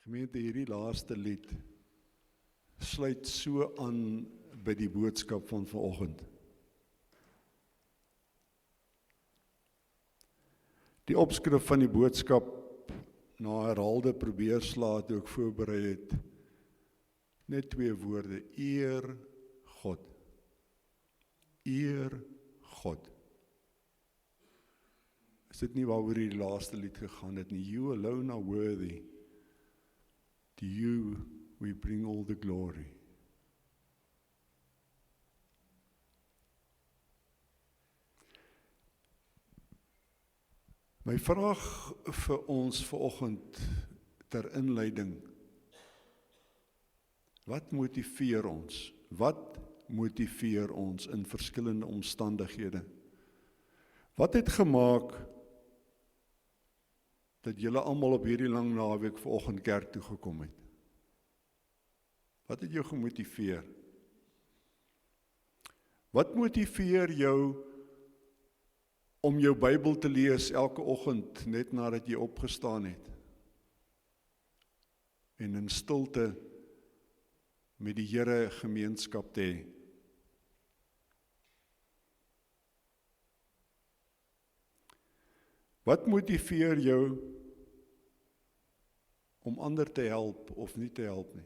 Gemeente, hierdie laaste lied sluit so aan by die boodskap van vanoggend. Die opskrif van die boodskap na herhaalde probeer sla toe ek voorberei het, net 2 woorde: eer God. Eer God. Is dit nie waaroor die laaste lied gegaan het nie? You alone are worthy. To you we bring all the glory. My vraag vir ons vanoggend ter inleiding: wat motiveer ons? Wat motiveer ons in verskillende omstandighede? Wat het gemaak dat julle almal op hierdie lang naweek vanoggend kerk toe gekom het? Wat het jou gemotiveer? Wat motiveer jou om jou Bybel te lees elke oggend net nadat jy opgestaan het? En in stilte met die Here gemeenskap te hê? Wat motiveer jou om ander te help of nie te help nie?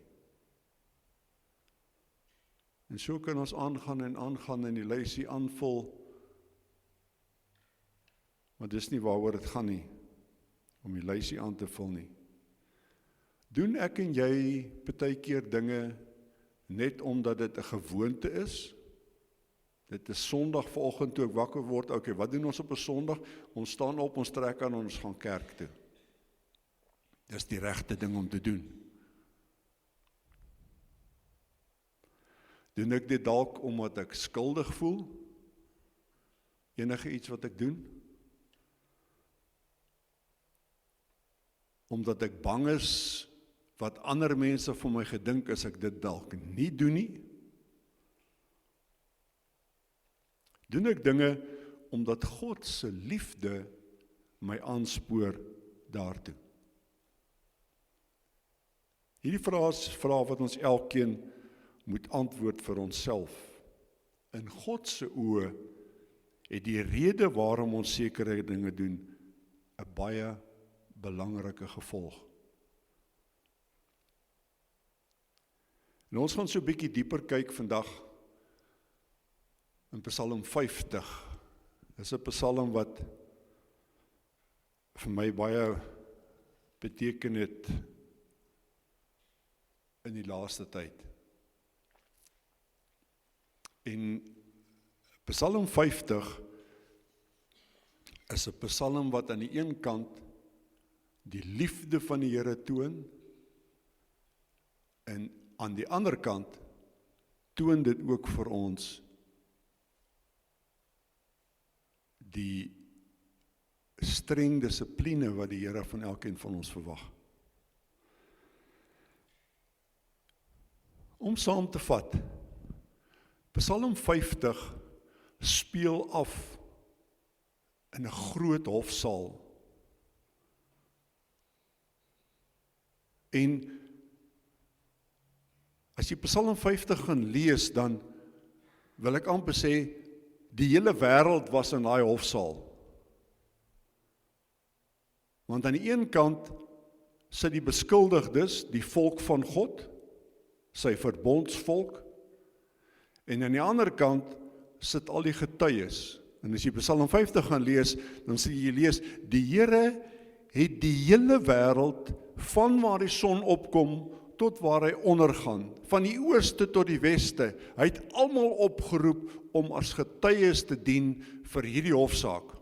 En so kan ons aangaan en die lysie aanvul, maar dis nie waaroor dit gaan nie, om die lysie aan te vul nie. Doen ek en jy partykeer dinge net omdat dit 'n gewoonte is? Dit is Sondag vanoggend toe ek wakker word. Okay, wat doen ons op 'n Sondag? Ons staan op, ons trek aan en ons gaan kerk toe. Dis die regte ding om te doen. Doen ek dit dalk omdat ek skuldig voel? Enige iets wat ek doen? Omdat ek bang is wat ander mense van my gedink as ek dit dalk nie doen nie? Doen ek dinge omdat God se liefde my aanspoor daartoe? Hierdie vrae is vrae wat ons elkeen moet antwoord vir onsself. In God se oë het die rede waarom ons sekere dinge doen 'n baie belangrike gevolg. En ons gaan so 'n bietjie dieper kyk vandag in Psalm 50. Dis 'n psalm wat vir my baie beteken het in die laaste tyd. En Psalm 50 is 'n psalm wat aan die een kant die liefde van die Here toon, en aan die ander kant toon dit ook vir ons die streng dissipline wat die Here van elkeen van ons verwag. Om saam te vat, Psalm 50 speel af in 'n groot hofsaal. En as jy Psalm 50 gaan lees, dan wil ek amper sê, die hele wêreld was in daai hofsaal. Want aan die een kant sit die beskuldigdes, die volk van God, sy verbondsvolk, en aan die ander kant sit al die getuies. En as jy Psalm 50 gaan lees, dan sê jy lees, die Here het die hele wêreld van waar die son opkom tot waar hy ondergaan, van die ooste tot die weste. Hy het almal opgeroep om as getuies te dien vir hierdie hofsaak.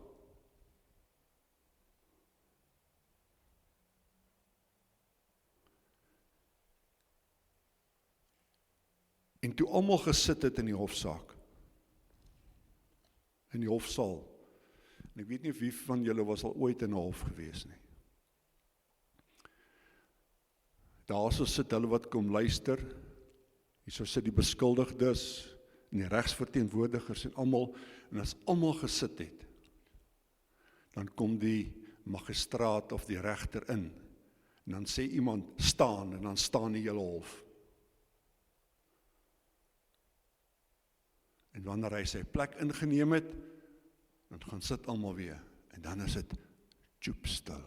En toe almal gesit het in die hofsaak, in die hofsaal, en ek weet nie of wie van julle was al ooit in 'n hof gewees nie. Daarso sit hulle wat kom luister, hierso sit die beskuldigdes, en die regsverteenwoordigers en almal, en as almal gesit het, dan kom die magistraat of die regter in, En dan sê iemand, staan, en dan staan die hele hof. En wanneer hy sy plek ingeneem het, dan gaan sit almal weer, en dan is dit stil.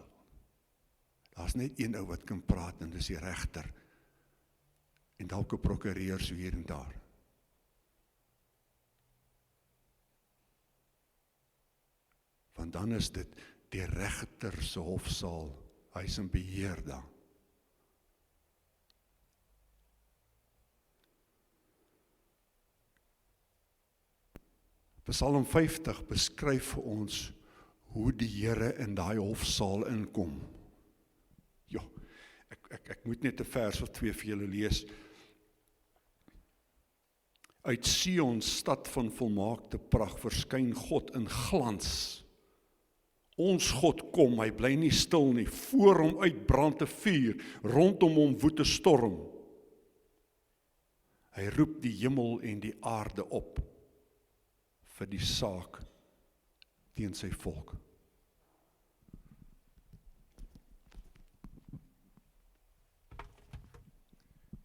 Daar's net een ou wat kan praat, en dis die regter, en dalk 'n prokureur so hier en daar. Want dan is dit die regter se hofsaal, hy is in beheer daar. Psalm 50 beskryf vir ons hoe die Here in daai hofsaal inkom. Ja, ek moet net 'n vers of 2 vir julle lees. Uit Sion, stad van volmaakte pragt, verskyn God in glans. Ons God kom, hy bly nie stil nie, voor hom uitbrand 'n vuur, rondom hom woed 'n storm. Hy roep die hemel en die aarde op vir die saak teen sy volk.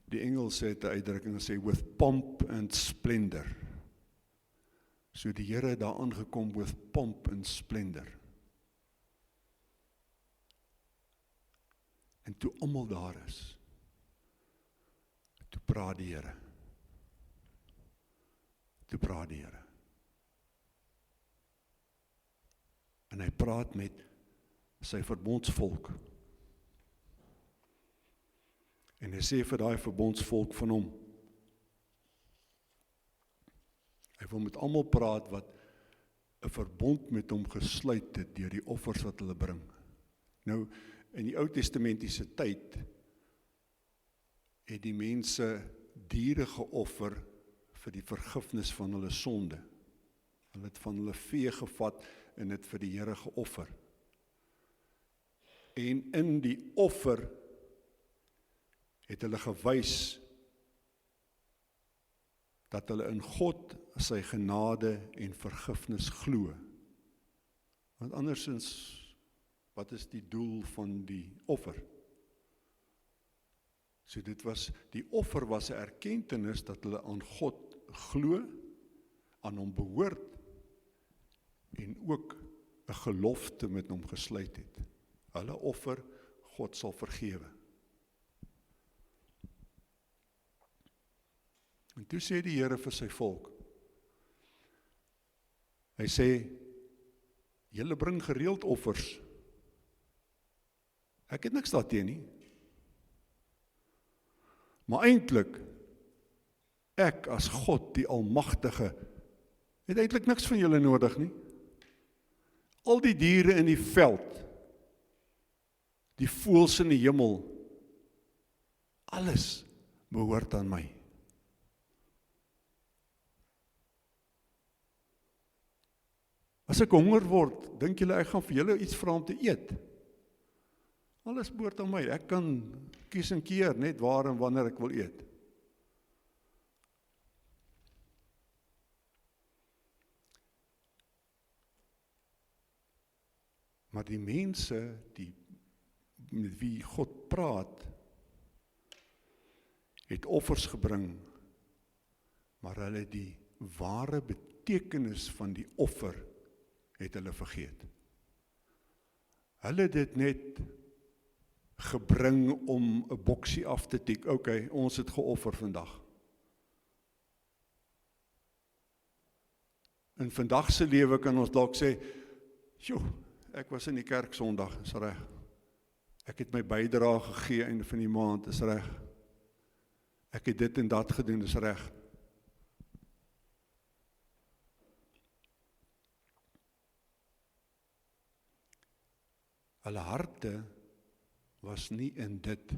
Die Engels het 'n uitdrukking gesê, with pomp and splendor. So die Here het daar aangekom with pomp and splendor. En toe almal daar is, toe praat die Here. Toe praat die Here. En hy praat met sy verbondsvolk. En hy sê vir daai verbondsvolk van hom, hy wil met almal praat wat 'n verbond met hom gesluit het deur die offers wat hulle bring. Nou, in die Ou Testamentiese tyd het die mense diere geoffer vir die vergifnis van hulle sonde. Hulle het van hulle vee gevat en het vir die Here geoffer. En in die offer het hulle gewys dat hulle in God sy genade en vergifnis glo. Want andersins, wat is die doel van die offer? So die offer was 'n erkentenis dat hulle aan God glo, aan hom behoort, en ook 'n gelofte met hom gesluit het. Hulle offer, God sal vergewe. En toe sê die Here vir sy volk, hy sê, julle bring gereeld offers. Ek het niks daarteen nie. Maar eintlik, ek as God, die Almagtige, het eintlik niks van julle nodig nie. Al die diere in die veld, die voëls in die hemel, alles behoort aan my. As ek honger word, dink julle ek gaan vir julle iets vra om te eet? Alles behoort aan my. Ek kan kies en keer net waar en wanneer ek wil eet. Maar die mense met wie God praat, het offers gebring, maar hulle die ware betekenis van die offer het hulle vergeet. Hulle het dit net gebring om 'n boksie af te tik. Okay, ons het geoffer vandag. In vandag se lewe kan ons dalk sê, "Sjoe, ek was in die kerk Sondag, is reg. Ek het my bydrae gegee einde van die maand, is reg. Ek het dit en dat gedoen, is reg." Hulle harte was nie in dit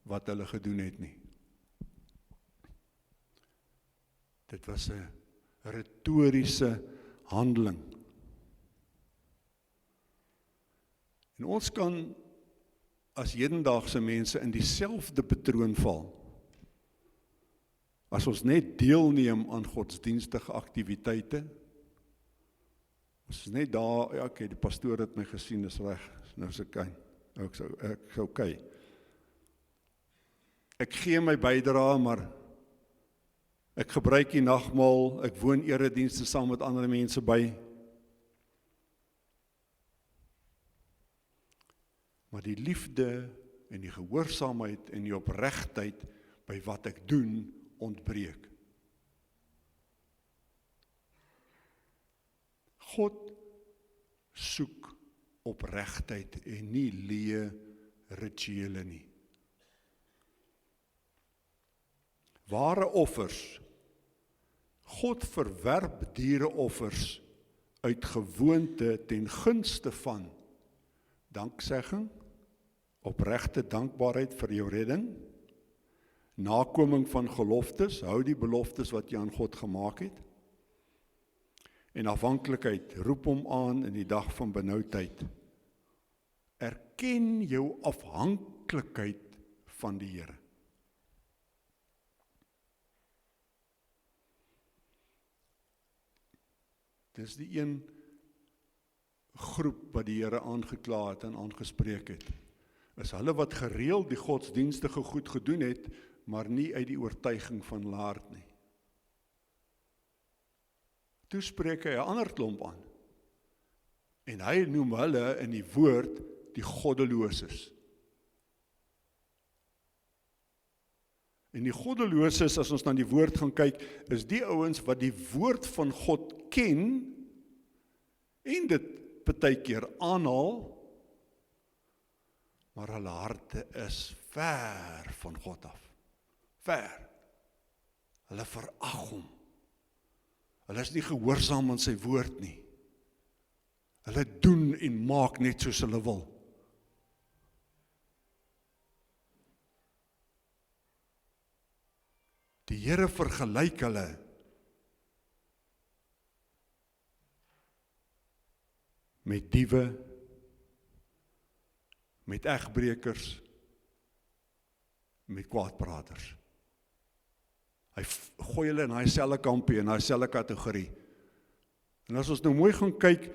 wat hulle gedoen het nie. Dit was 'n retoriese handeling. En ons kan as hedendaagse mense in dieselfde patroon val. As ons net deelneem aan godsdienstige aktiwiteite, ons is net daar, ja, okay, die pastoor het my gesien, is reg, nou is ek okay. Ek gee my bydrae, maar ek gebruik die nagmaal, ek woon eredienste saam met ander mense by. Maar die liefde en die gehoorsaamheid en die opregtheid by wat ek doen, ontbreek. God soek opregtheid en nie leë rituele nie. Ware offers. God verwerp diereoffers uit gewoonte ten gunste van danksegging, opregte dankbaarheid vir jou redding, nakoming van geloftes, hou die beloftes wat jy aan God gemaak het, en afhanklikheid, roep hom aan in die dag van benoudheid. Erken jou afhanklikheid van die Here. Dis die een groep wat die Here aangekla het en aangespreek het. Is hulle wat gereeld die godsdienstige goed gedoen het, maar nie uit die oortuiging van hulle hart nie. Toe spreek hy 'n ander klomp aan. En hy noem hulle in die woord die goddeloses. En die goddeloses, as ons na die woord gaan kyk, is die ouens wat die woord van God ken en dit partykeer aanhaal, maar hulle harte is ver van God af. Ver. Hulle verag hom. Hulle is nie gehoorsaam aan sy woord nie. Hulle doen en maak net soos hulle wil. Die Here vergelyk hulle met diewe, met egbrekers, met kwaadpraters. Hy gooi hulle in daai selfe kampie, in daai selfe kategorie. En as ons nou mooi gaan kyk,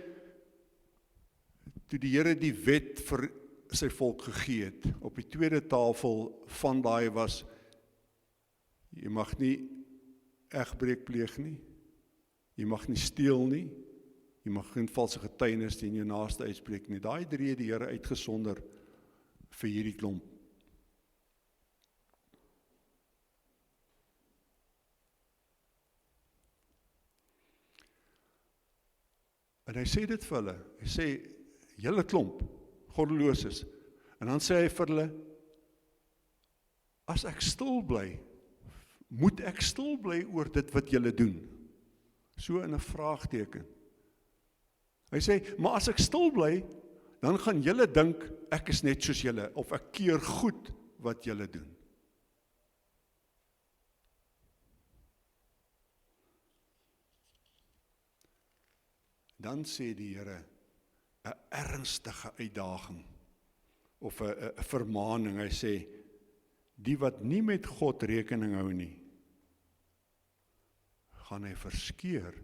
toe die Here die wet vir sy volk gegee het, op die tweede tafel van daai was, jy mag nie egbreek pleeg nie, jy mag nie steel nie, jy mag geen valse getuienis teen jou naaste uitspreek nie. Daai 3 het die Here uitgesonder vir hierdie klomp. En hy sê dit vir hulle, hy sê, julle klomp, goddeloses, en dan sê hy vir hulle, as ek stil bly, moet ek stil bly oor dit wat julle doen? So in 'n vraagteken. Hy sê, maar as ek stil bly, dan gaan julle dink, ek is net soos julle, of ek keer goed wat julle doen. Dan sê die Here, 'n ernstige uitdaging, of 'n vermaaning, hy sê, die wat nie met God rekening hou nie, gaan hy verskeur,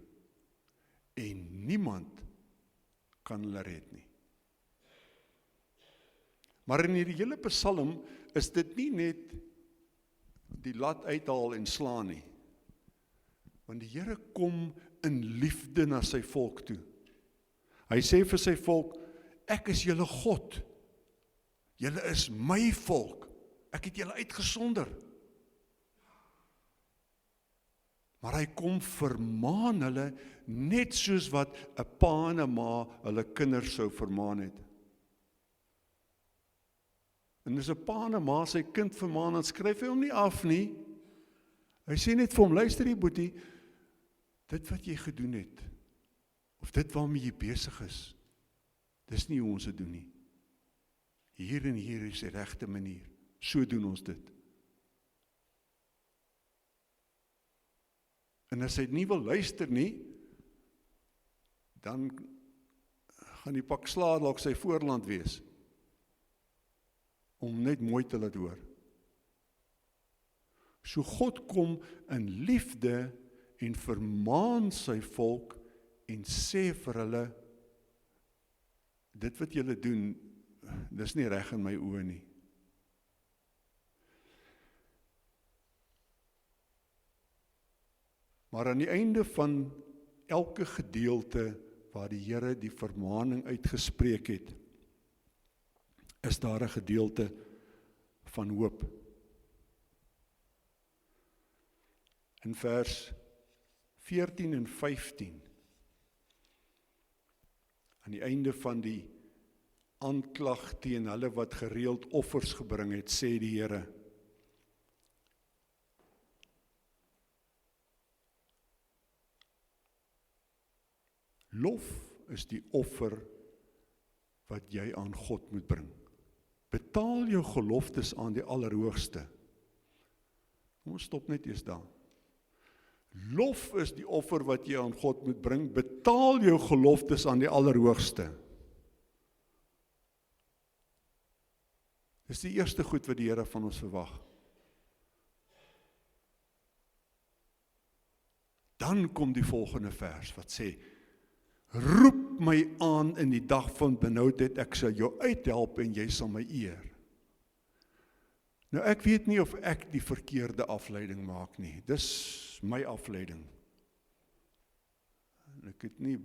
en niemand kan hulle red nie. Maar in hierdie hele Psalm is dit nie net die lat uithaal en slaan nie. Want die Here kom in liefde na sy volk toe. Hy sê vir sy volk, ek is julle God. Julle is my volk. Ek het julle uitgesonder. Maar hy kom vermaan hulle net soos wat 'n pa en 'n ma hulle kinders sou vermaan het. En as 'n pa en 'n ma sy kind vermaan, dan skryf hy hom nie af nie. Hy sê net vir hom, luister die boetie, dit wat jy gedoen het, of dit waarmee jy besig is, dis nie hoe ons dit doen nie. Hier en hier is die regte manier. So doen ons dit. En as hy nie wil luister nie, dan gaan die pak slaag dalk sy voorland wees, om net mooi te laat hoor. So God kom in liefde en vermaan sy volk en sê vir hulle, dit wat julle doen, dis nie reg in my oë nie. Maar aan die einde van elke gedeelte waar die Here die vermaaning uitgespreek het, is daar 'n gedeelte van hoop. In vers 14 en 15, aan die einde van die aanklag teen hulle wat gereeld offers gebring het, sê die Here, lof is die offer wat jy aan God moet bring. Betaal jou geloftes aan die Allerhoogste. Ons stop net eers daar. Lof is die offer wat jy aan God moet bring. Betaal jou geloftes aan die Allerhoogste. Dis die eerste goed wat die Here van ons verwag. Dan kom die volgende vers wat sê, roep my aan in die dag van benoudheid, ek sal jou uithelp en jy sal my eer. Nou ek weet nie of ek die verkeerde afleiding maak nie, dis my afleiding. Ek het nie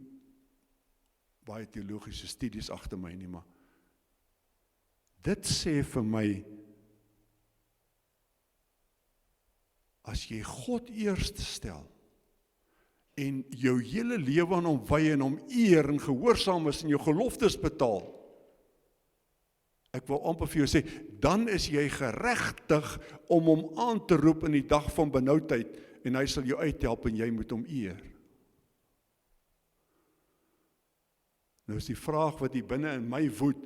baie teologiese studies agter my nie, maar dit sê vir my, as jy God eerst stel, en jou hele lewe aan hom wy en hom eer en gehoorsaam is en jou geloftes betaal, ek wil amper vir jou sê, dan is jy geregtig om hom aan te roep in die dag van benoudheid, en hy sal jou uithelp en jy moet hom eer. Nou is die vraag wat hier binne in my woed,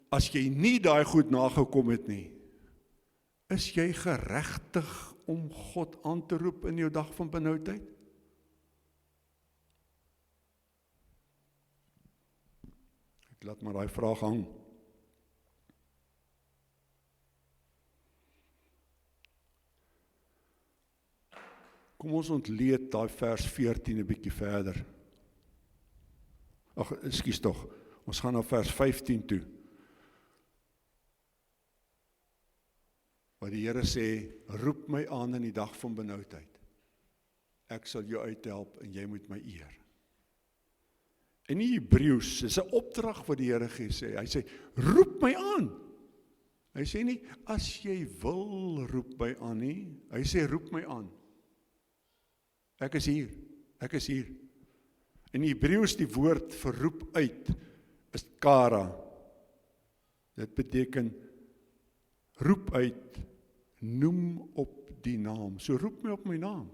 as jy nie daai goed nagekom het nie, is jy geregtig om God aan te roep in jou dag van benoudheid? Ek laat maar daai vraag hang. Kom ons ontleed daai vers 14 'n bietjie verder. Ag, ekskuus tog. Ons gaan na vers 15 toe. Waar die Here sê, roep my aan in die dag van benoudheid. Ek sal jou uithelp en jy moet my eer. In die Hebreëus is 'n opdrag wat die Here gee, sê. Hy sê, roep my aan. Hy sê nie, as jy wil roep my aan nie. Hy sê, roep my aan. Ek is hier, ek is hier. In die Hebreëus die woord vir roep uit, is kara. Dit beteken, roep uit, noem op die naam. So roep my op my naam.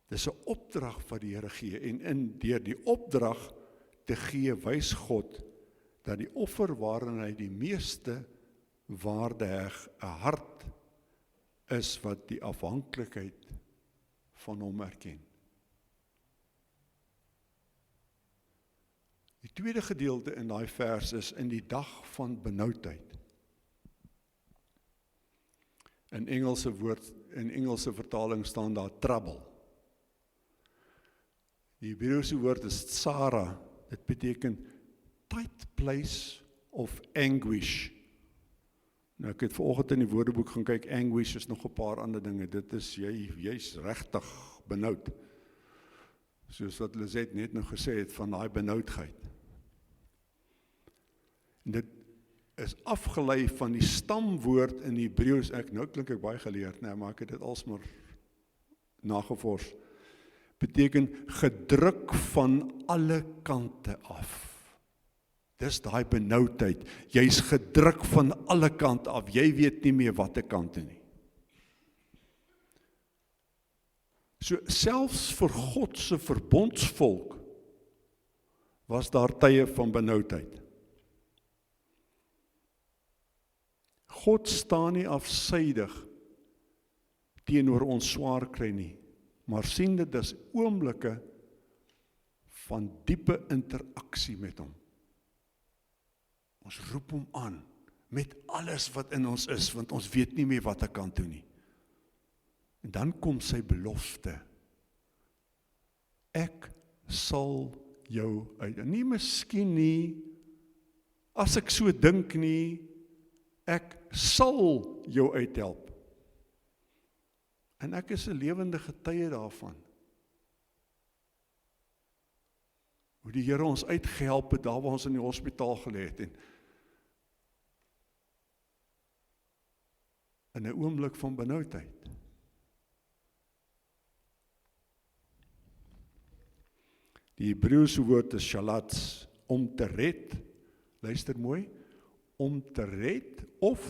Dis 'n opdrag wat die Here gee, en deur die opdrag te gee, wys God, dat die offer waarin hy die meeste waarde heg, 'n hart is wat die afhanklikheid van hom erken. Die tweede gedeelte in daai vers is in die dag van benoudheid. In Engelse vertaling staan daar trouble. Die Hebreëse woord is tsara. Dit beteken tight place of anguish. Nou ek het vanoggend in die woordeboek gaan kyk, anguish is nog 'n paar ander dinge. Dit is jy's regtig benoud. Soos wat Lisette net nou gesê het van daai benoudheid. En dit is afgelei van die stamwoord in Hebreëus, nou klink ek baie geleerd, maar ek het dit alsmaar nagevors. Beteken gedruk van alle kante af. Dis daai benoudheid. Jy's gedruk van alle kante af. Jy weet nie meer watter kante nie. So selfs vir God se verbondsvolk was daar tye van benoudheid. God staan nie afsydig teenoor ons swaar kry nie, maar sien dit as oomblikke van diepe interaksie met hom. Ons roep hom aan met alles wat in ons is, want ons weet nie meer wat ek kan doen nie. En dan kom sy belofte. Ek sal jou uit. Nie miskien nie, as ek so dink nie, ek sal jou uithelp. En ek is 'n lewende getuie daarvan. Hoe die Here ons uitgehelp het daar waar ons in die hospitaal gelê het en in 'n oomblik van benoudheid. Die Hebreëse woord is shalats, om te red. Luister mooi, om te red of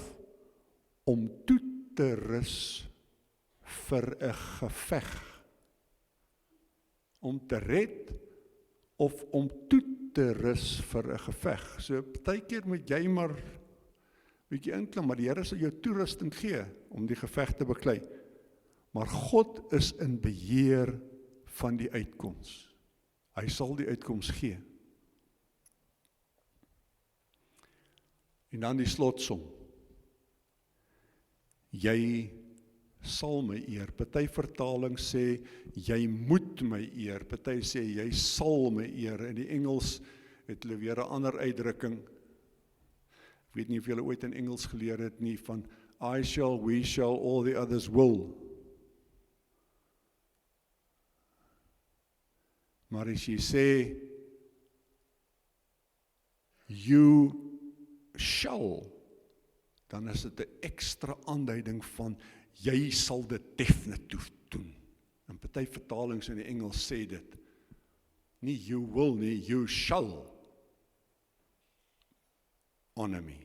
om toe te rus vir 'n geveg. Om te red of om toe te rus vir 'n geveg. So partykeer moet jy maar bietjie inklim, maar die Here sal jou toerusting gee om die geveg te beklei. Maar God is in beheer van die uitkoms. Hy sal die uitkoms gee. En dan die slotsom. Jy sal my eer. Party vertaling sê, jy moet my eer. Party sê, jy sal my eer. In die Engels het hulle weer 'n ander uitdrukking. Ek weet nie of julle ooit in Engels geleer het nie, van I shall, we shall, all the others will. Maar as jy sê, you shall, dan is dit 'n ekstra aanduiding van, jy sal dit definitief doen. En party vertalings in die Engels sê dit, nie you will nie, you shall honor me.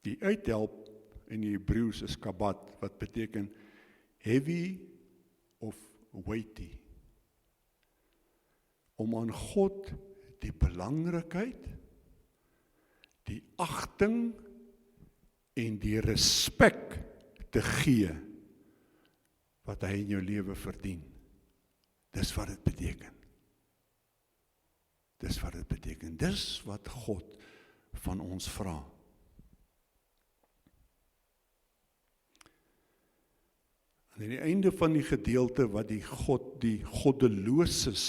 Die uithelp in die Hebreëus is kabat, wat beteken heavy of weighty. Om aan God die belangrikheid, die agting en die respek te gee wat hy in jou lewe verdien. Dis wat dit beteken. Dis wat dit beteken. Dis wat God van ons vra. En aan die einde van die gedeelte wat die goddeloses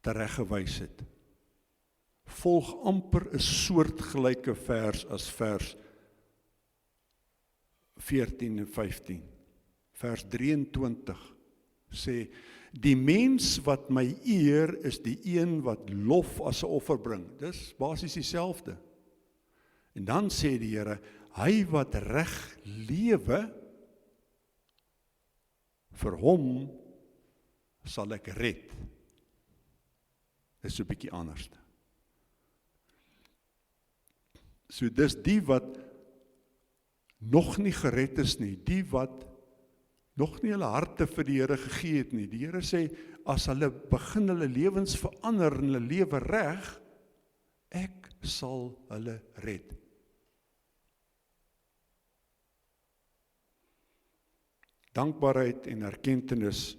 tereggewys het, volg amper 'n soortgelyke vers as vers 14 en 15. Vers 23 sê, die mens wat my eer is die een wat lof as 'n offer bring. Dis basies dieselfde. En dan sê die Here, hy wat reg lewe, vir hom sal ek red. Dis so 'n bietjie anders. So dis die wat nog nie gered is nie, die wat nog nie hulle harte vir die Here gegee het nie. Die Here sê, as hulle begin hulle lewens verander en hulle lewe reg, ek sal hulle red. Dankbaarheid en erkentenis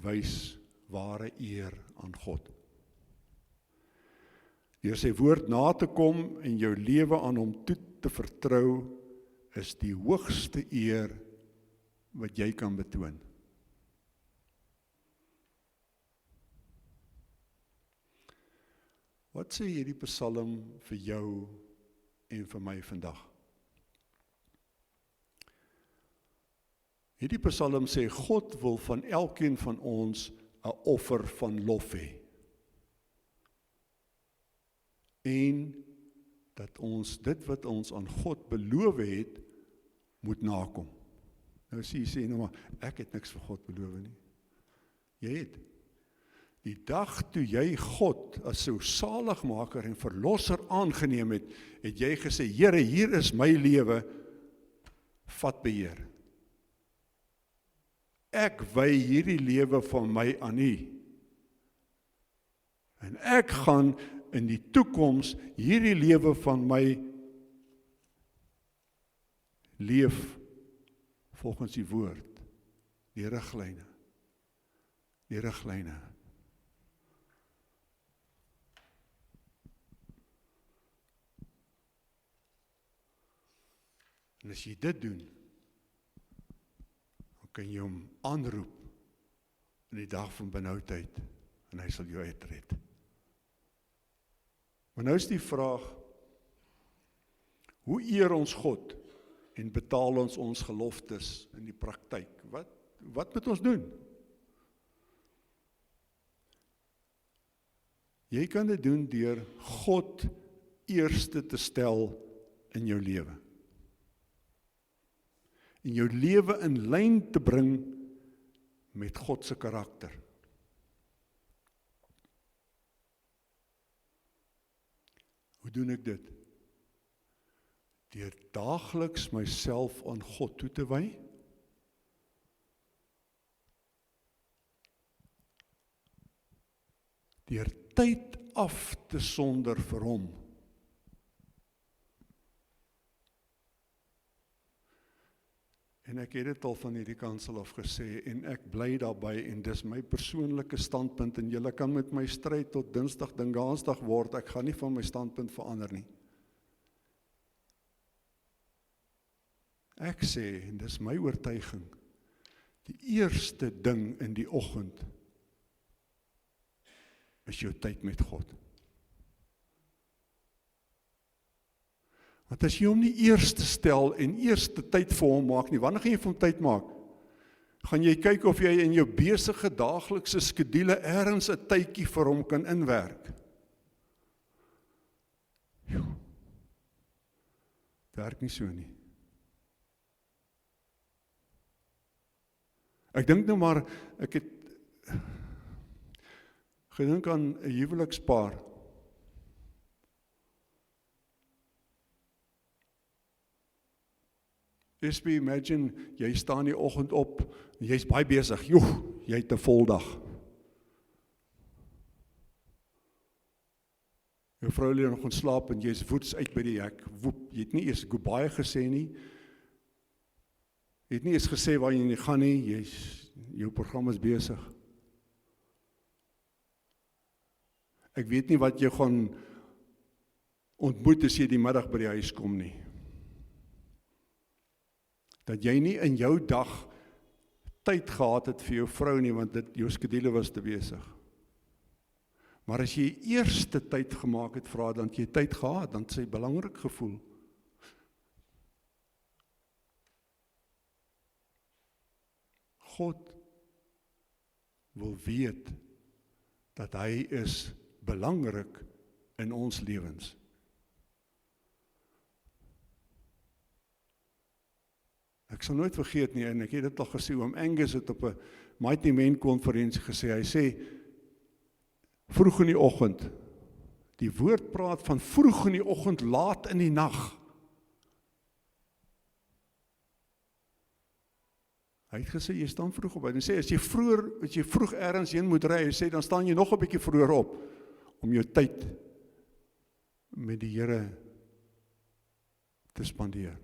wys ware eer aan God. Deur sy woord na te kom en jou lewe aan hom toe te vertrou, is die hoogste eer wat jy kan betoon. Wat sê hierdie psalm vir jou en vir my vandag? Hierdie psalm sê, God wil van elkeen van ons 'n offer van lof hê. En dat ons dit wat ons aan God beloof het, moet nakom. Nou sê nou maar, ek het niks vir God beloof nie. Jy het. Die dag toe jy God as jou saligmaker en verlosser aangeneem het, het jy gesê, Here, hier is my lewe, vat beheer. Ek wy hierdie lewe van my aan U. En ek gaan in die toekoms hierdie lewe van my leef volgens die woord, die riglyne. Die riglyne. En as jy dit doen, dan kan jy hom aanroep in die dag van benoudheid en hy sal jou uitred. Maar nou is die vraag, hoe eer ons God en betaal ons geloftes in die praktyk. Wat moet ons doen? Jy kan dit doen deur God eerste te stel in jou lewe. En jou lewe in lyn te bring met God se karakter. Hoe doen ek dit? Deur daagliks myself aan God toe te wy, deur tyd af te sonder vir hom. En ek het dit al van hierdie kansel af gesê, en ek bly daarby, en dis my persoonlike standpunt, en julle kan met my stryd tot Dinsdag, Dingansdag word, ek gaan nie van my standpunt verander nie. Ek sê, en dis my oortuiging, die eerste ding in die oggend, is jou tyd met God. Want as jy hom nie eerste stel en eerste tyd vir hom maak nie, wanneer gaan jy vir hom tyd maak? Gaan jy kyk of jy in jou besige daaglikse skedule ergens 'n tydjie vir hom kan inwerk? Werk nie so nie. Ek dink nou maar, ek het gedink aan 'n huwelikspaar. Imagine, jy staan die oggend op, en jy's baie besig, jy het 'n vol dag. Jou vrou lê nog gaan slaap, en jy's woeds uit by die hek, jy het nie eers goodbye gesê nie, jy het nie eens gesê waar jy nie gaan nie, jou program is besig. Ek weet nie wat jy gaan ontmoet as jy die middag by die huis kom nie. Dat jy nie in jou dag tyd gehad het vir jou vrou nie, want jou skedule was te besig. Maar as jy eerste tyd gemaak het vir haar, dan het jy tyd gehad, dan het sy belangrik gevoel. God wil weet dat hy is belangrik in ons lewens. Ek sal nooit vergeet nie, en ek het dit al gesê, oom Angus het op 'n Mighty Men konferensie gesê, hy sê, vroeg in die oggend, die woord praat van vroeg in die oggend, laat in die nag. Hy het gesê, jy staan vroeg op, hy sê, as jy vroeg ergens heen moet ry, hy sê, dan staan jy nog 'n bietjie vroeër op, om jou tyd met die Here te spandeer.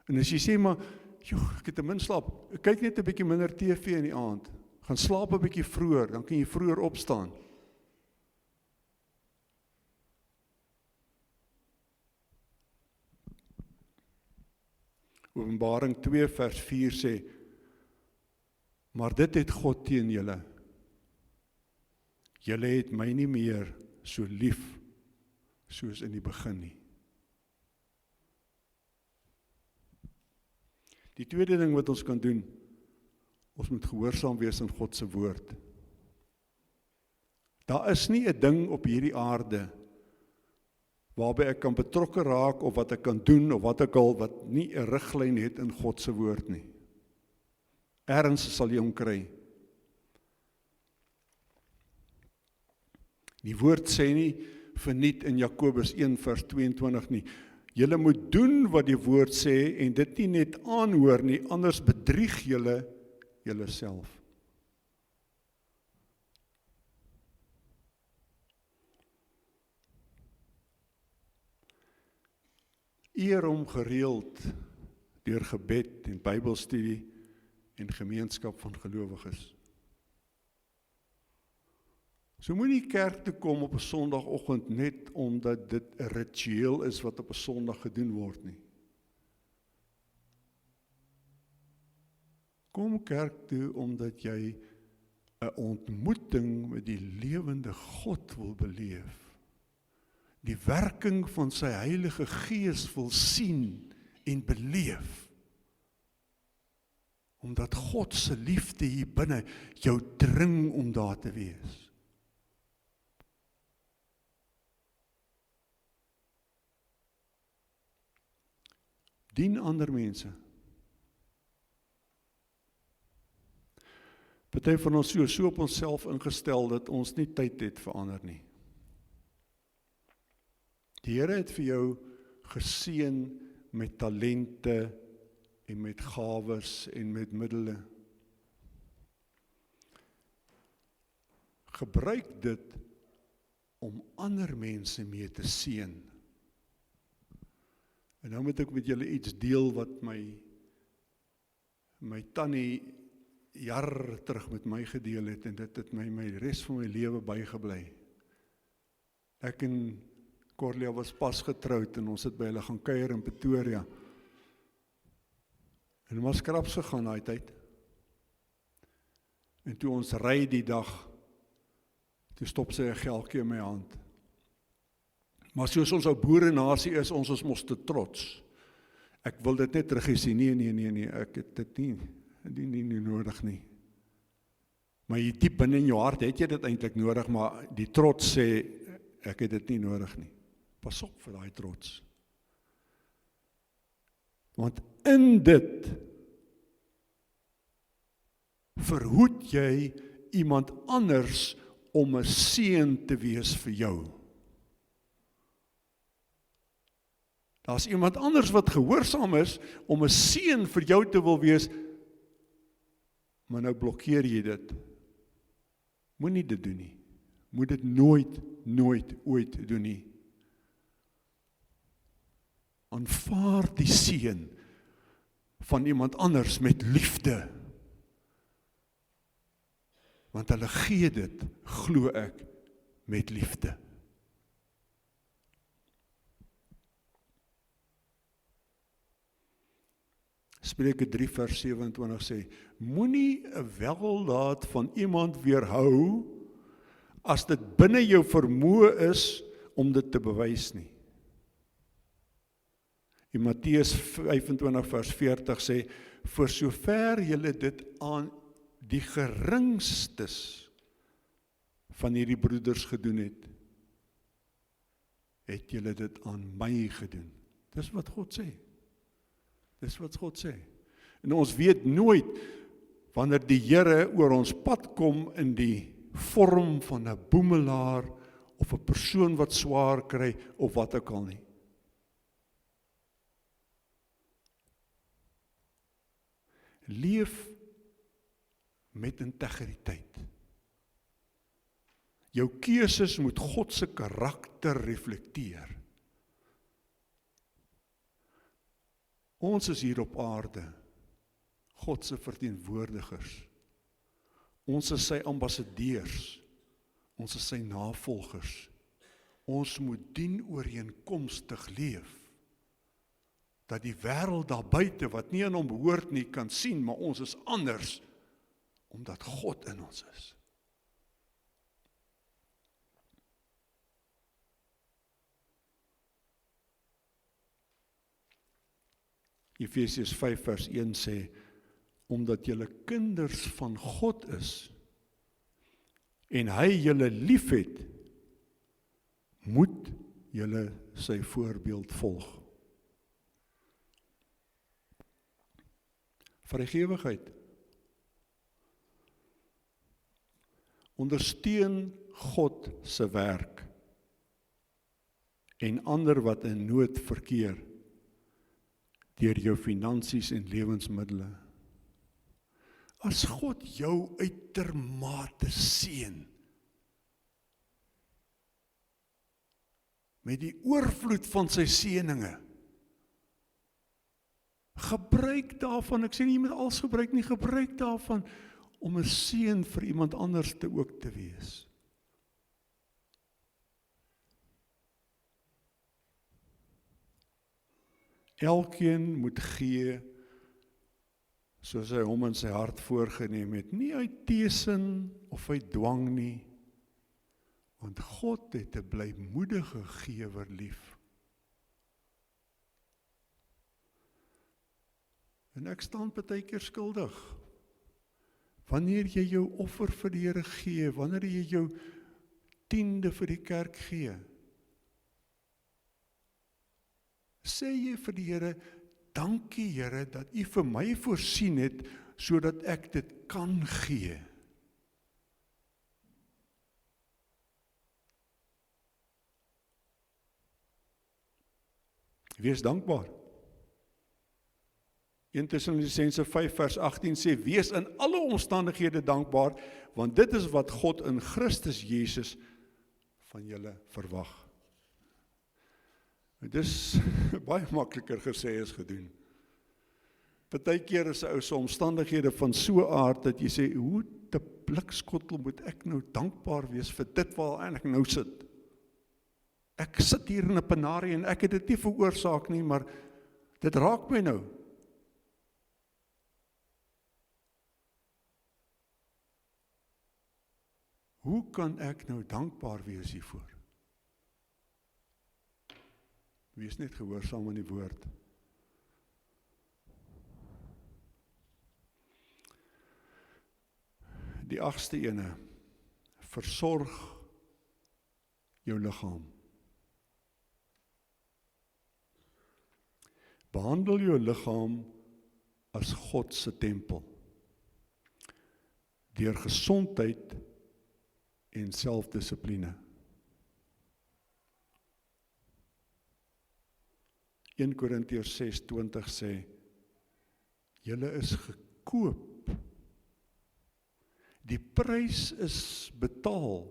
En as jy sê, maar, ek het te min slaap, kyk net 'n bietjie minder TV in die aand, gaan slaap 'n bietjie vroeër, dan kan jy vroeër opstaan. Openbaring 2 vers 4 sê, maar dit het God teen julle. Julle het my nie meer so lief, soos in die begin nie. Die tweede ding wat ons kan doen, ons moet gehoorsaam wees aan God se woord. Daar is nie 'n ding op hierdie aarde waarby ek kan betrokke raak of wat ek kan doen of wat ek al wat nie 'n riglyn het in God se woord nie. Ergens sal jy hom kry. Die woord sê nie verniet in Jakobus 1 vers 22 nie. Julle moet doen wat die woord sê en dit nie net aanhoor nie, anders bedrieg julle julleself. Eer hom gereeld deur gebed en Bybelstudie en gemeenskap van gelowiges. So moenie kerk toe kom op 'n Sondagoggend net omdat dit 'n ritueel is wat op 'n Sondag gedoen word nie. Kom kerk toe omdat jy 'n ontmoeting met die lewende God wil beleef. die werking van sy Heilige Gees wil sien en beleef. Omdat God se liefde hier binne jou dring om daar te wees. Dien ander mense. Party van ons so op onsself ingestel dat ons nie tyd het vir ander nie. Die Here het vir jou geseën met talente en met gawes en met middele. Gebruik dit om ander mense mee te seën. En nou moet ek met julle iets deel wat my tannie jare terug met my gedeel het, en dit het my res van my lewe bygebly. Ek en Corlia was pas getroud en ons het by hulle gaan kuier in Pretoria. En ons kraps gegaan daai tyd. En toe ons ry die dag, toe stop sy 'n geldjie in my hand. Maar soos ons ou boerenasie is, ons is mos te trots. Ek wil dit net teruggee, nee, ek het dit nie nodig nie. Maar jy diep binne in jou hart het jy dit eintlik nodig, maar die trots sê, ek het dit nie nodig nie. Pas op vir daai trots. Want in dit verhoed jy iemand anders om 'n seën te wees vir jou. Daar's iemand anders wat gehoorsaam is om 'n seën vir jou te wil wees, maar nou blokkeer jy dit. Moenie dit doen nie. Moet dit nooit ooit doen nie. Aanvaar die seën van iemand anders met liefde. Want hulle gee dit, glo ek, met liefde. Spreuke 3 vers 27 sê, moenie 'n weldaad van iemand weerhou as dit binne jou vermoë is om dit te bewys nie. In Matteus 25 vers 40 sê, vir sover julle dit aan die geringstes van hierdie broeders gedoen het, het julle dit aan my gedoen. Dis wat God sê. Dis wat God sê. En ons weet nooit wanneer die Here oor ons pad kom in die vorm van 'n boemelaar of 'n persoon wat swaar kry of wat ook al nie. Leef met integriteit. Jou keuses moet God se karakter reflekteer. Ons is hier op aarde, God se verteenwoordigers. Ons is sy ambassadeurs, ons is sy navolgers. Ons moet dienooreenkomstig leef, dat die wêreld daar buite, wat nie aan hom behoort nie, kan sien, maar ons is anders, omdat God in ons is. Efesiërs 5 vers 1 sê, omdat julle kinders van God is, en hy julle liefhet, moet julle sy voorbeeld volg. Vrygewigheid. Ondersteun God se werk en ander wat in nood verkeer deur jou finansies en lewensmiddels. As God jou uitermate seën met die oorvloed van sy seëninge, gebruik daarvan, ek sê nie jy moet alles gebruik nie, gebruik daarvan om 'n seën vir iemand anders te ook te wees. Elkeen moet gee soos hy hom in sy hart voorgenem het, nie uit teesin of uit dwang nie. Want God het 'n blymoedige gewer lief. En ek staan partykeer skuldig. Wanneer jy jou offer vir die Here gee, wanneer jy jou 10de vir die kerk gee, sê jy vir die Here, dankie Here, dat U vir my voorsien het, sodat ek dit kan gee. Wees dankbaar. 1 Tessalonisense 5 vers 18 sê, wees in alle omstandighede dankbaar, want dit is wat God in Christus Jesus van julle verwag. Dit is baie makliker gesê as gedoen. Partykeer is 'n ou se omstandighede van so 'n aard dat jy sê, hoe te blikskottel moet ek nou dankbaar wees vir dit waar ek nou sit? Ek sit hier in 'n penarie en ek het dit nie veroorsaak nie, maar dit raak my nou. Hoe kan ek nou dankbaar wees hiervoor? Wees net gehoorsaam aan die woord. Die 8ste ene, versorg jou liggaam. Behandel jou liggaam as God se tempel, deur gesondheid en selfdissipline. 1 Korintiërs 6:20 sê, julle is gekoop. Die prys is betaal.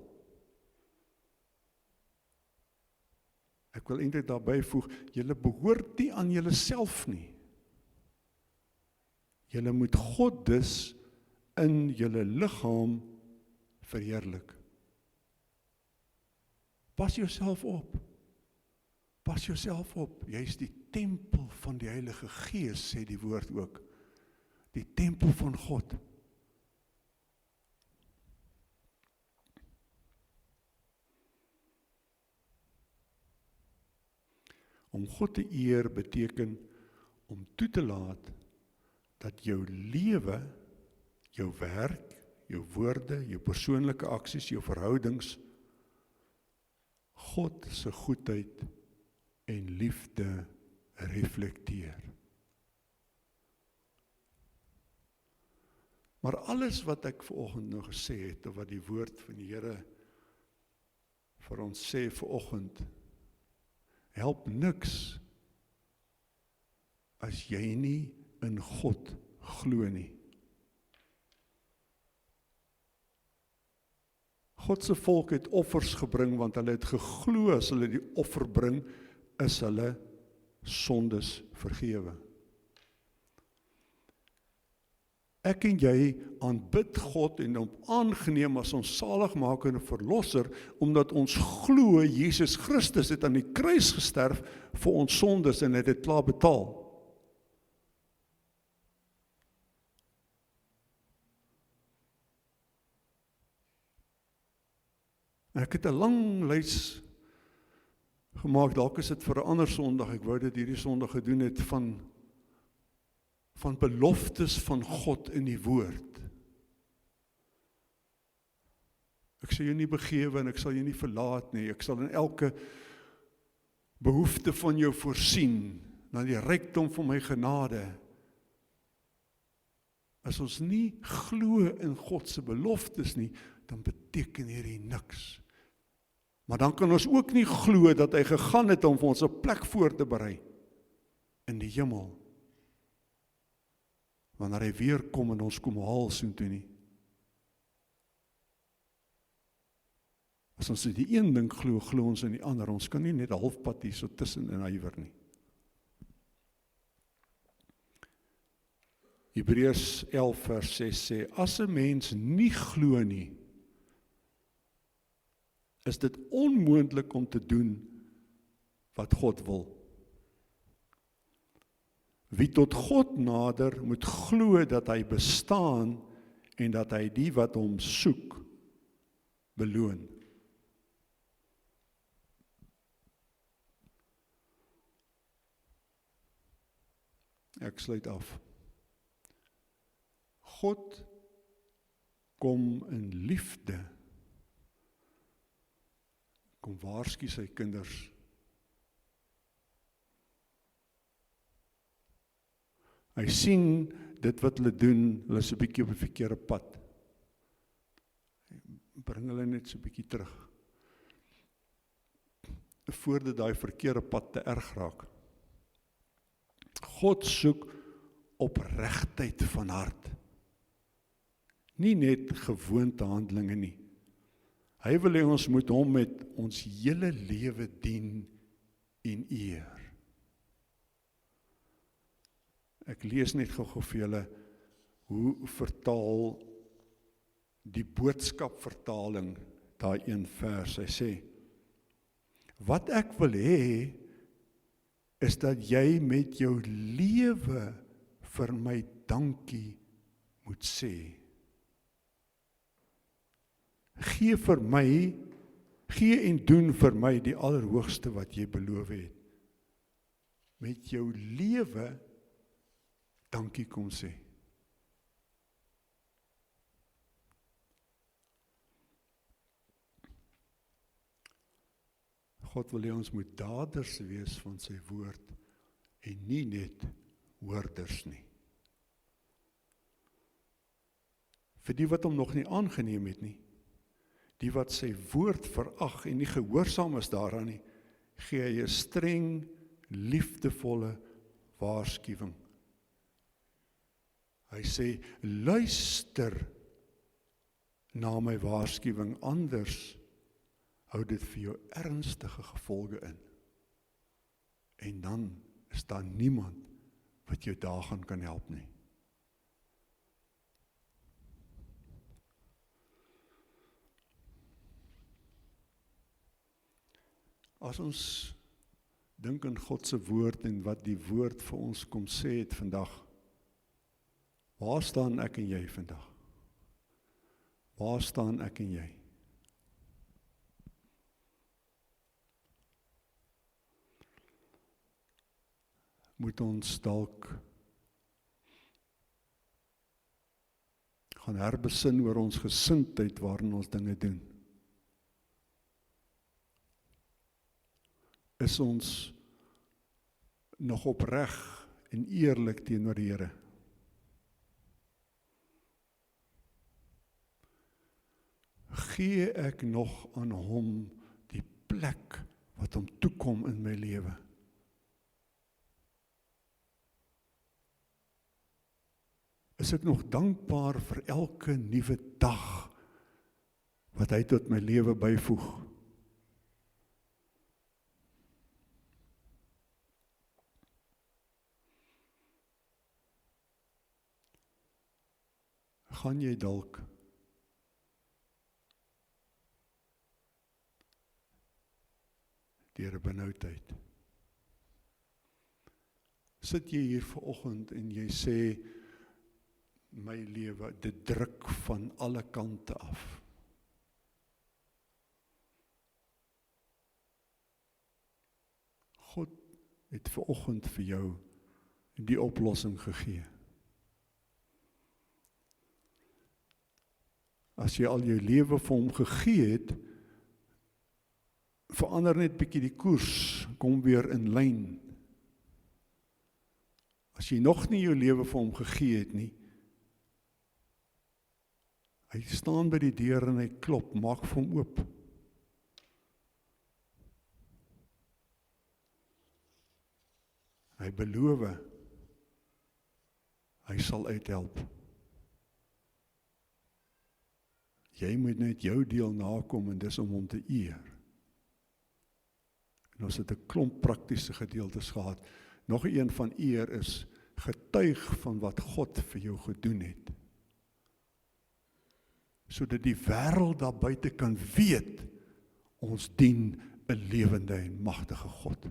Ek wil eintlik daarby voeg, julle behoort nie aan julleself nie. Julle moet God dus in julle liggaam verheerlik. Pas jouself op. Pas jouself op. Jy is die tempel van die Heilige Gees, sê die woord ook. Die tempel van God. Om God te eer beteken om toe te laat dat jou lewe, jou werk, jou woorde, jou persoonlike aksies, jou verhoudings, God se goedheid en liefde reflekteer. Maar alles wat ek vanoggend nou gesê het, of wat die woord van die Here vir ons sê vanoggend, help niks as jy nie in God glo nie. God se volk het offers gebring, want hulle het geglo as hulle die offer bring, is hulle sondes vergewe. Ek en jy aanbid God en hom aangeneem as ons saligmaker en verlosser, omdat ons glo Jesus Christus het aan die kruis gesterf vir ons sondes en het dit klaar betaal. Ek het 'n lang lys gemaak, dalk is dit vir 'n ander Sondag, ek wou dit hierdie Sondag gedoen het, van beloftes van God in die woord. Ek sal jou nie begewe en ek sal jou nie verlaat nie, ek sal in elke behoefte van jou voorsien, na die rykdom van my genade. As ons nie glo in God se beloftes nie, dan beteken hierdie niks. Maar dan kan ons ook nie glo dat hy gegaan het om vir ons 'n plek voor te berei in die hemel. Wanneer hy weer kom en ons kom haal soontoe nie. As ons in die een ding glo, glo ons in die ander. Ons kan nie net halfpad hier so tussen in huiwer nie. Hebreërs 11 vers 6 sê, as 'n mens nie glo nie, is dit onmoontlik om te doen wat God wil. Wie tot God nader, moet glo dat hy bestaan en dat hy die wat hom soek, beloon. Ek sluit af. God kom in liefde, kom waarsku sy kinders. Hy sien dit wat hulle doen, hulle is 'n bietjie op die verkeerde pad. Bring hulle net so 'n bietjie terug. Voordat daai verkeerde pad te erg raak. God soek opregtheid van hart. Nie net gewoonte handelinge nie. Hy wil hê ons moet hom met ons hele lewe dien en eer. Ek lees net gou vir julle hoe vertaal die boodskap vertaling daai een vers. Hy sê: wat ek wil hê is dat jy met jou lewe vir my dankie moet sê. Gee vir my, gee en doen vir my die allerhoogste wat jy beloof het. Met jou lewe dankie kom sê. God wil hê ons moet daders wees van sy woord en nie net hoorders nie. Vir die wat hom nog nie aangeneem het nie, die wat sy woord verag en nie gehoorsaam is daaraan nie, gee hy 'n streng, liefdevolle waarskuwing. Hy sê, luister na my waarskuwing, anders hou dit vir jou ernstige gevolge in. En dan is daar niemand wat jou daaraan kan help nie. As ons dink aan God se woord en wat die woord vir ons kom sê het vandag, waar staan ek en jy vandag? Waar staan ek en jy? Moet ons dalk gaan herbesin oor ons gesindheid waarin ons dinge doen? Is ons nog opreg en eerlik teenoor die Here? Gee ek nog aan hom die plek wat hom toekom in my lewe? Is ek nog dankbaar vir elke nuwe dag wat hy tot my lewe byvoeg? Gaan jy dalk deur 'n benoudheid? Sit jy hier vanoggend en jy sê, my lewe, dit druk van alle kante af. God het vanoggend vir jou die oplossing gegee. As jy al jou lewe vir hom gegee het, verander net bietjie die koers, kom weer in lyn. As jy nog nie jou lewe vir hom gegee het nie, hy staan by die deur en hy klop, maak vir hom oop. Hy beloof, hy sal uithelp. Jy moet net jou deel nakom en dis om hom te eer. En ons het 'n klomp praktiese gedeeltes gehad. Nog een van eer is getuig van wat God vir jou gedoen het. Sodat die wêreld daar buite kan weet, ons dien 'n lewende en magtige God.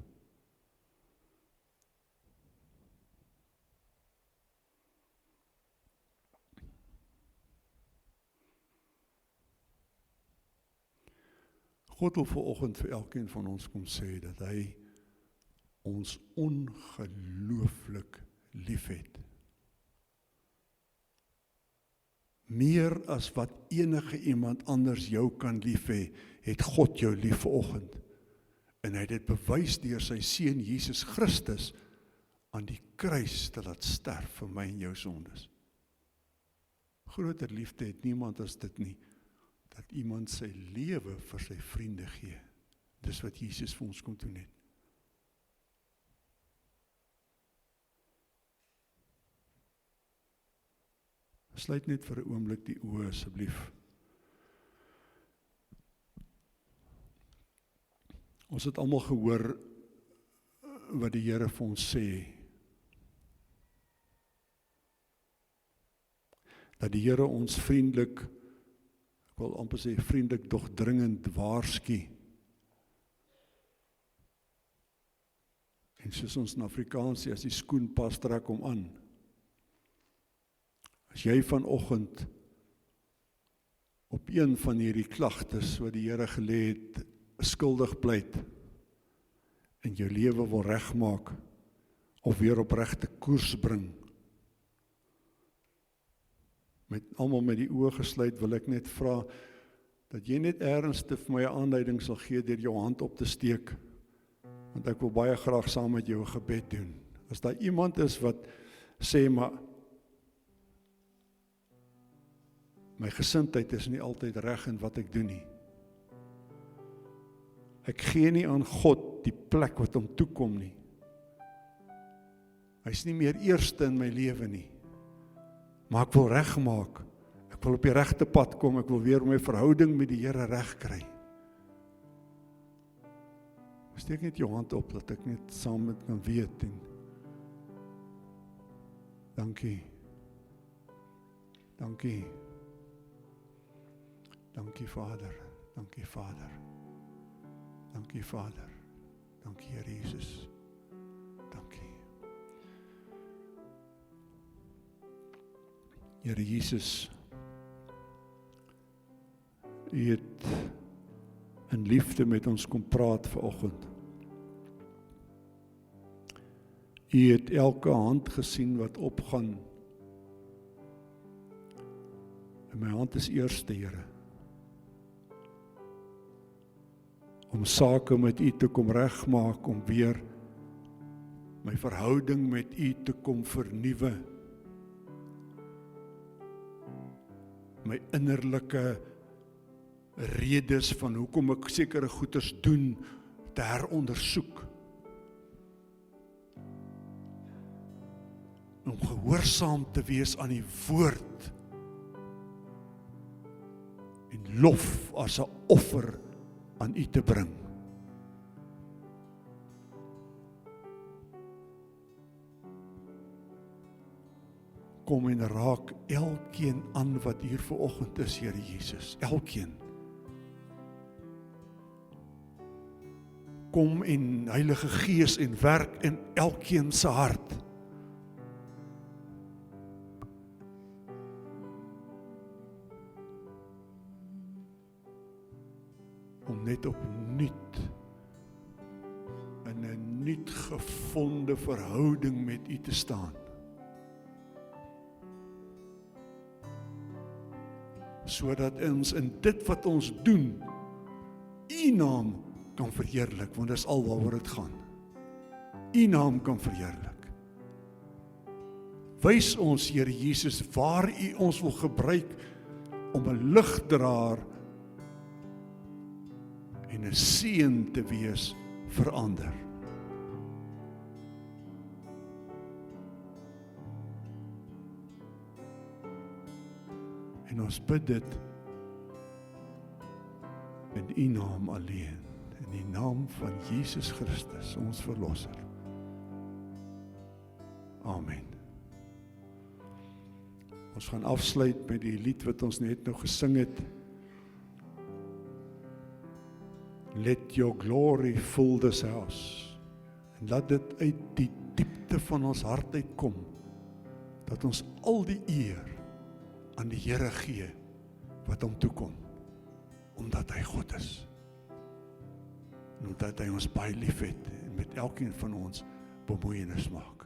God wil vanoggend vir elkeen van ons kom sê dat hy ons ongelooflik liefhet. Meer as wat enige iemand anders jou kan lief hê, het God jou lief vanoggend. En hy het dit bewys deur sy seun Jesus Christus aan die kruis te laat sterf vir my en jou sondes. Groter liefde het niemand as dit nie, dat iemand sy lewe vir sy vriende gee. Dis wat Jesus vir ons kom doen het. Sluit net vir 'n oomblik die oë asseblief. Ons het almal gehoor wat die Here vir ons sê. Dat die Here ons vriendelik, ek wil amper sê vriendelik, dog dringend waarsku. En soos ons in Afrikaans sê, as die skoen pas, trek hom aan. As jy vanoggend op een van hierdie klagtes wat die Here gelê het, skuldig pleit en jou lewe wil regmaak of weer op regte koers bring, almal met die oë gesluit, wil ek net vra dat jy net ernstig vir my 'n aanduiding sal gee deur jou hand op te steek, want ek wil baie graag saam met jou 'n gebed doen. As daar iemand is wat sê, maar my gesindheid is nie altyd reg in wat ek doen nie. Ek gee nie aan God die plek wat hom toekom nie. Hy is nie meer eerste in my lewe nie. Maar ek wil regmaak. Ek wil op die regte pad kom. Ek wil weer my verhouding met die Here reg kry. Steek net jou hand op, dat ek net saam met kan weet. En dankie. Dankie. Dankie Vader. Dankie Vader. Dankie Vader. Dankie Here Jesus. Dankie. Here Jesus, U het in liefde met ons kom praat vanoggend. U het elke hand gesien wat opgaan. En my hand is eerste, Here. Om sake met U te kom regmaak, om weer my verhouding met U te kom vernuwe. My innerlike redes van hoekom ek sekere goeders doen, te herondersoek. Om gehoorsaam te wees aan die woord en lof as 'n offer aan U te bring. Kom en raak elkeen aan wat hier vanoggend is, Here Jesus, elkeen. Kom en Heilige Gees en werk in elkeen se hart. Om net opnuut in 'n nuut gevonde verhouding met U te staan. Sodat ons in dit wat ons doen, U naam kan verheerlik, want dit is al waaroor dit gaan. U naam kan verheerlik. Wys ons, Here Jesus, waar U ons wil gebruik om 'n ligdraer en 'n seën te wees vir ander. En ons bid dit in U naam alleen, in die naam van Jesus Christus, ons verlosser. Amen. Ons gaan afsluit met die lied wat ons net nou gesing het. Let your glory fill this house. En laat dit uit die diepte van ons hart uitkom, dat ons al die eer aan die Here gee wat hom toekom, omdat hy God is. En omdat hy ons baie lief het en met elkeen van ons bemoeienis maak.